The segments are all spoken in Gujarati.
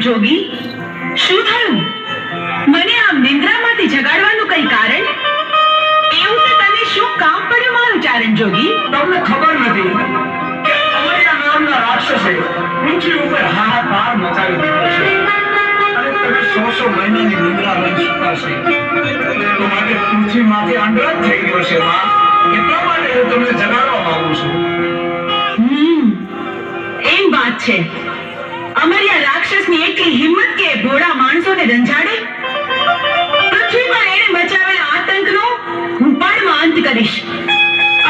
જોગી, શું થયું? મને આમ નિંદ્રામાંથી જગાડવાનું કઈ કારણ? એવું તો તને શું કામ પડ્યું મારું ચારણ જોગી? તમને ખબર નથી કે અમરિયા નામના રાક્ષસે પૃથ્વી ઉપર હાહાકાર મચાવી દીધો છે અને તમે 100 મહિનાની નિંદ્રા લઈ ચૂક્યા છે. તો માટે પૃથ્વીમાંથી અંડર થઈ ગયો છે માં. એટલા માટે હું તમને જગાડવા માંગુ છું. એમ વાત છે. અમરિયા રાક્ષસની એટલી હિંમત કે ભોળા માણસોને રંજાડે? પૃથ્વી પર એને મચાવેલા આતંકનો હું પળમાં અંત કરીશ.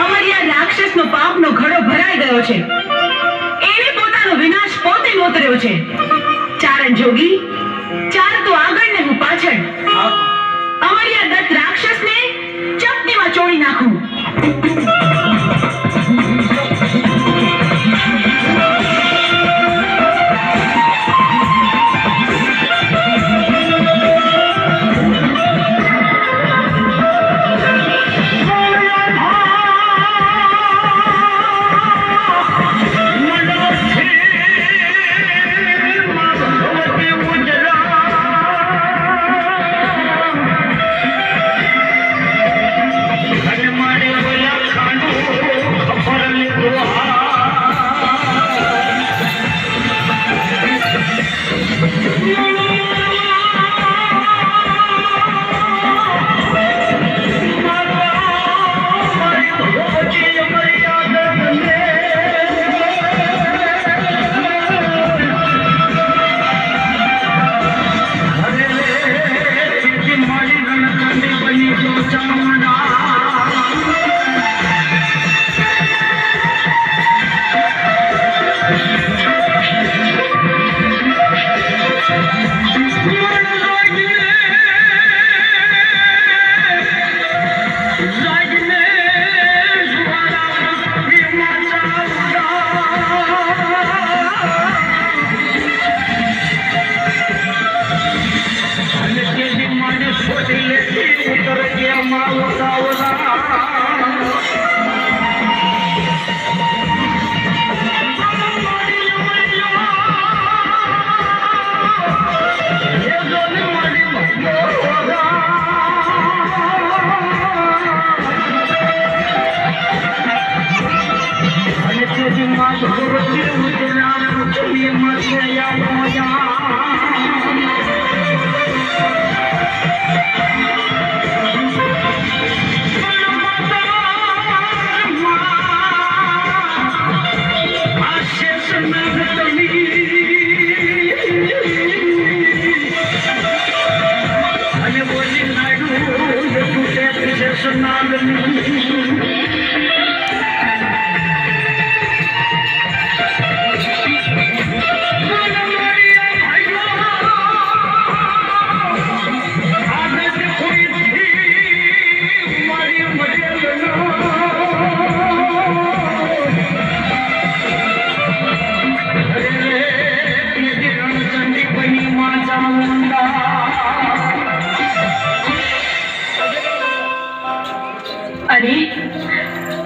અમરિયા રાક્ષસનો પાપનો ઘડો ભરાઈ ગયો છે. એને પોતાનો વિનાશ પોતે નોતર્યો છે. ચારણ જોગી, ચાલ તું આગળ ને હું પાછળ. અમરિયા દત્ત રાક્ષસને ચપટીમાં ચોળી નાખું.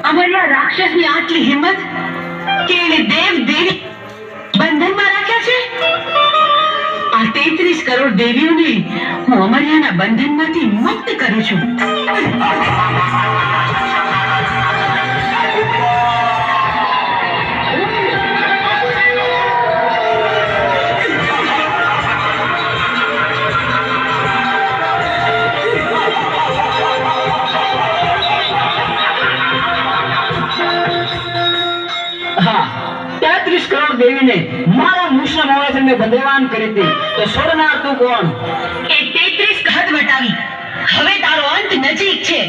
અમારી આ રાક્ષસની આટલી હિંમત કે એને દેવ દેવી બંધનમાં રાખ્યા છે. આ 33 કરોડ દેવીઓને હું અમરિયાના બંધનમાંથી મુક્ત કરું છું. હા, 33 કરોડ દેવીને મારા મુશના મોળાથી મેં બંધવાન કરી હતી. તો છોડનાર તું કોણ? એ 33 હદ વટાવી. હવે તારો અંત નજીક છે.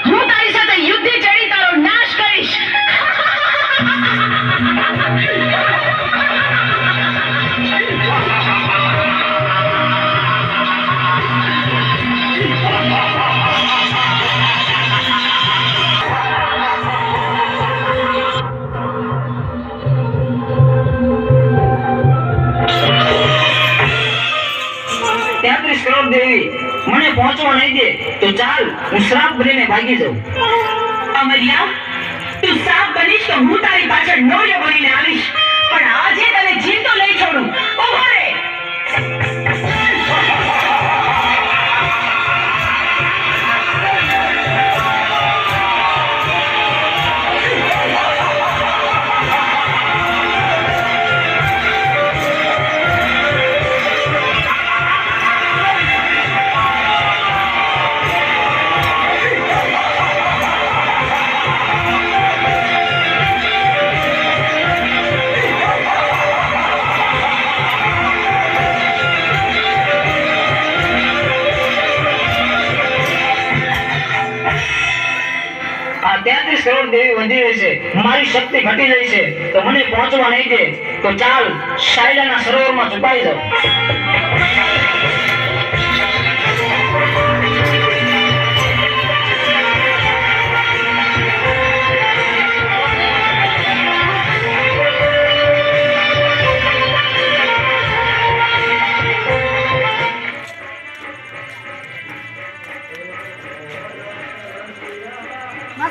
હું તારી સાથે યુદ્ધે ચડી તારો નાશ કરીશ. કરોડ દેવી મને પહોંચવા નહીં દે તો ચાલ હું શ્રાપ બનીને ભાગી જાઉં. અમરિયા, તું સાપ બનીશ તો હું તારી પાછળ નોળિયો બનીને આવીશ. પણ આજે તને જીવતો નહીં છોડું. ઉભો રહે. આ 33 કરોડ દેવી વધી રહી છે, મારી શક્તિ ઘટી રહી છે, તો મને પહોંચવા નહીં દે તો ચાલ શાયલાના સરોવરમાં છુપાઈ જાઉં.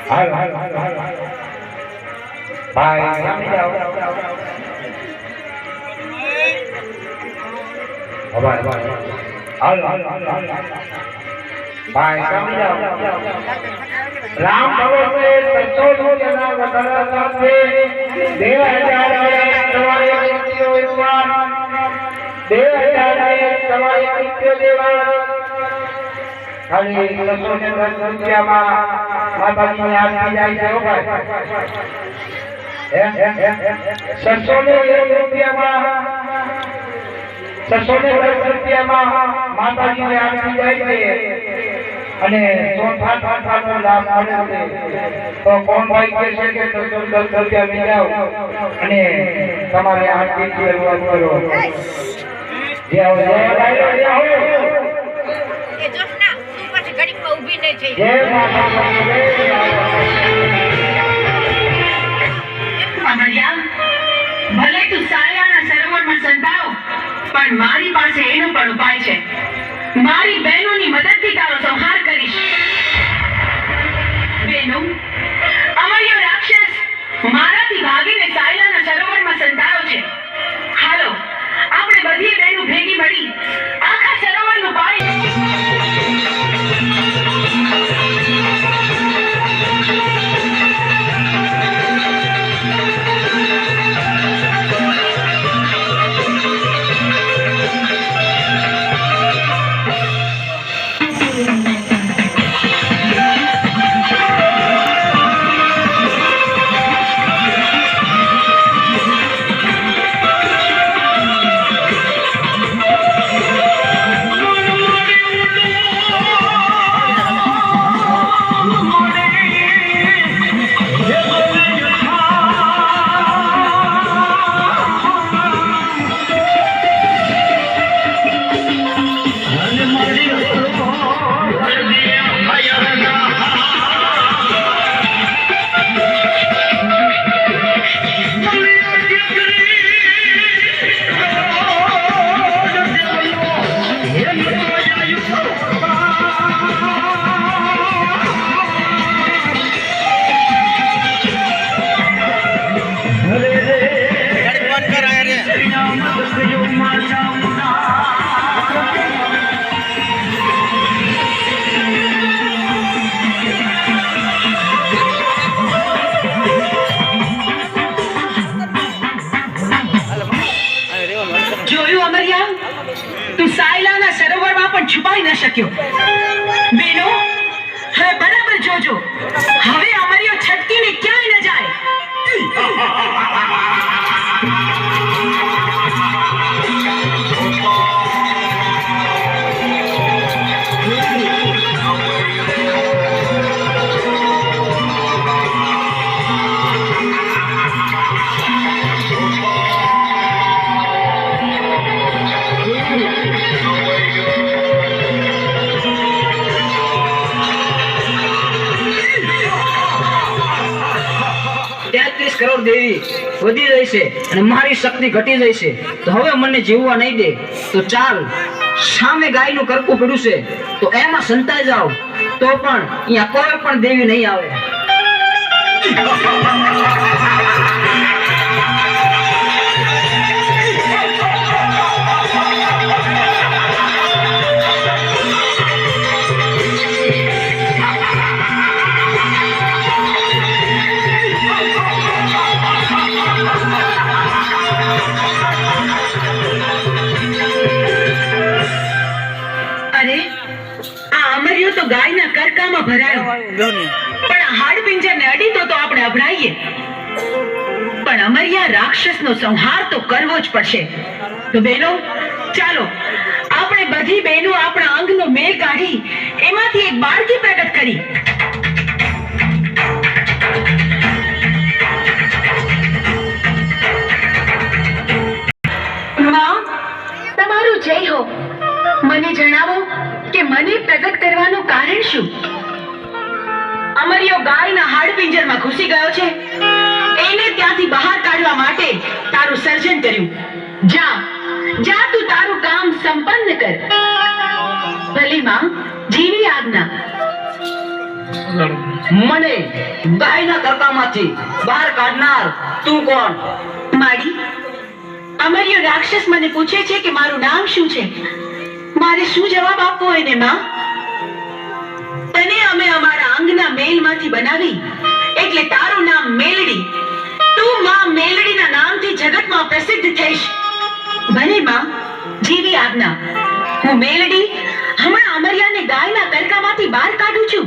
હાલ ભાઈ સામે જાઓ. ભાઈ સામે જાઓ. રામ ભગવાને સંતોષ જના વતન સાથે 2000 તમારે નિત્ય વિશ્વાસ 2000 તમારે નિત્ય દેવા ખાલી 610 રૂપિયામાં માતાજીની આરતી જાય છે. ભાઈ 610 રૂપિયામાં માતાજીની આરતી જાય છે અને 108 નો લાભ મળે છે. તો કોણ ભાઈ કહે છે કે 610 રૂપિયા લઈ જાઓ અને તમારે આરતી શરૂઆત કરો. જે આવો એ જોશના તું પાછી ઘડીકમાં ઊભી નહીં થઈ. જય માતા. અમરિયા, ભલે તું સાયાના સરોવરમાં સંતાવ, પણ મારી પાસે એનો પણ ઉપાય છે. મારી બહેનોની મદદથી તારો સંહાર કરીશ. બહેનો, અમરિયો રાક્ષસ મારાથી ભાગીને સાયલાના સરોવરમાં સંતાયો છે. હાલો, આપણે બધી બહેનો ભેગી મળી આખા સરોવરનું પાણી કોઈ ન શક્યો. બેનો, હવે બરાબર જોજો, હવે અમરિયો છટકીને ક્યાંય ન જાય. કરોડ દેવી વધી રહી છે અને મારી શક્તિ ઘટી રહી છે, તો હવે મને જીવવા નહીં દે. તો ચાલ, સામે ગાયનું કરકું પડ્યું છે, તો એમાં સંતાઈ જાવ, તો પણ અહીંયા કોઈ પણ દેવી નહીં આવે. અરે, આ અમરિયો તો ગાયના કરકામાં ભરાયો, પણ આ હાડપિંજરને અડી તો આપણે અભડાઈએ. પણ અમરિયા રાક્ષસનો સંહાર તો કરવો જ પડશે. તો બહેનો, ચાલો આપણે બધી બહેનો આપણા અંગનો મેલ કાઢી એમાંથી એક બાળકી પ્રગટ કરી. માં, તમારું જય હો. મને જણાવો કે મને પ્રગટ કરવાનું કારણ શું? અમરિયો ગાયના હાડપિંજરમાં ઘૂસી ગયો છે, એને ત્યાંથી બહાર કાઢવા માટે તારું સર્જન કર્યું. જા જા, તું તારું કામ સંપન્ન કર. ભલે માં, જીવી આજ્ઞા. મને ગાયના કરકામાંથી બહાર કાઢનાર તું કોણ? માડી, અમરિયો રાક્ષસ મને પૂછે છે કે મારું નામ શું છે. મારે શું જવાબ આપવો એને માં? તને અમે અમારા અંગના મેલમાંથી બનાવી, એટલે તારું નામ મેલડી. તું માં મેલડીના નામથી જગતમાં પ્રસિદ્ધ થઈશ. ભલે માં, જીવી આજ્ઞા. હું મેલડી હમણાં અમરિયાને ગાયના કરકામાંથી બહાર કાઢું છું.